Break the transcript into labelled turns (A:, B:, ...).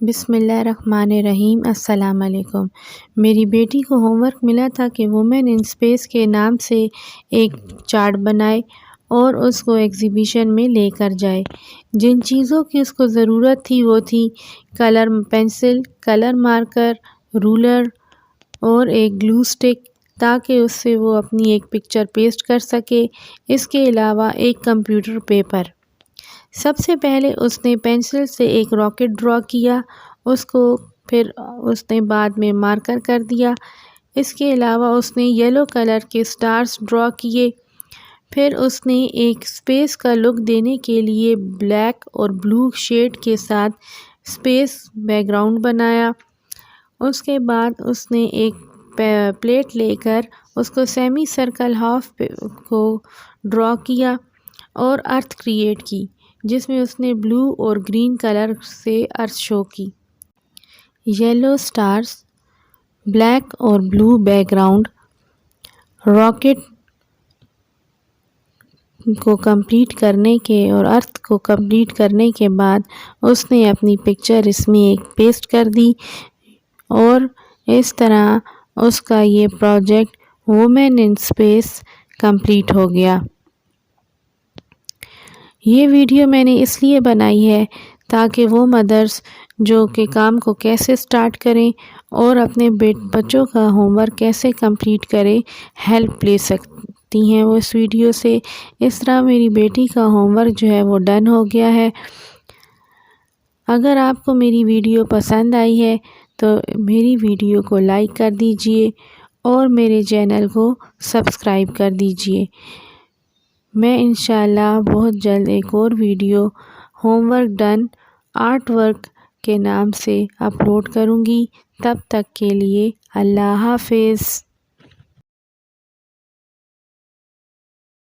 A: بسم اللہ الرحمن الرحیم۔ السلام علیکم۔ میری بیٹی کو ہوم ورک ملا تھا کہ وومن ان اسپیس کے نام سے ایک چارٹ بنائے اور اس کو ایگزیبیشن میں لے کر جائے۔ جن چیزوں کی اس کو ضرورت تھی وہ تھی colour pencil, colour marker, roller اور ایک گلو اسٹک، تاکہ اس سے وہ اپنی ایک پکچر پیسٹ کر سکے۔ اس کے علاوہ ایک کمپیوٹر پیپر۔ سب سے پہلے اس نے پینسل سے ایک راکٹ ڈرا کیا، پھر اس نے بعد میں مارکر کر دیا۔ اس کے علاوہ اس نے یلو کلر کے سٹارز ڈرا کیے۔ پھر اس نے ایک اسپیس کا لک دینے کے لیے بلیک اور بلو شیڈ کے ساتھ اسپیس بیک گراؤنڈ بنایا۔ اس کے بعد اس نے ایک پلیٹ لے کر اس کو سیمی سرکل ہاف کو ڈرا کیا اور ارتھ کریٹ کی، جس میں اس نے بلو اور گرین کلر سے ارتھ شو کی۔ یلو سٹارز، بلیک اور بلو بیک گراؤنڈ، راکٹ کو کمپلیٹ کرنے کے اور ارتھ کو کمپلیٹ کرنے کے بعد اس نے اپنی پکچر اس میں ایک پیسٹ کر دی، اور اس طرح اس کا یہ project women in space complete ہو گیا۔ یہ ویڈیو میں نے اس لیے بنائی ہے تاکہ وہ مدرس جو کہ کام کو کیسے سٹارٹ کریں اور اپنے بچوں کا ہوم ورک کیسے کمپلیٹ کریں، ہیلپ لے سکتی ہیں وہ اس ویڈیو سے۔ اس طرح میری بیٹی کا ہوم ورک جو ہے وہ ڈن ہو گیا ہے۔ اگر آپ کو میری ویڈیو پسند آئی ہے تو میری ویڈیو کو لائک کر دیجئے اور میرے چینل کو سبسکرائب کر دیجئے۔ میں انشاءاللہ بہت جلد ایک اور video home work done art work کے نام سے اپلوڈ کروں گی۔ تب تک کے لیے اللہ حافظ۔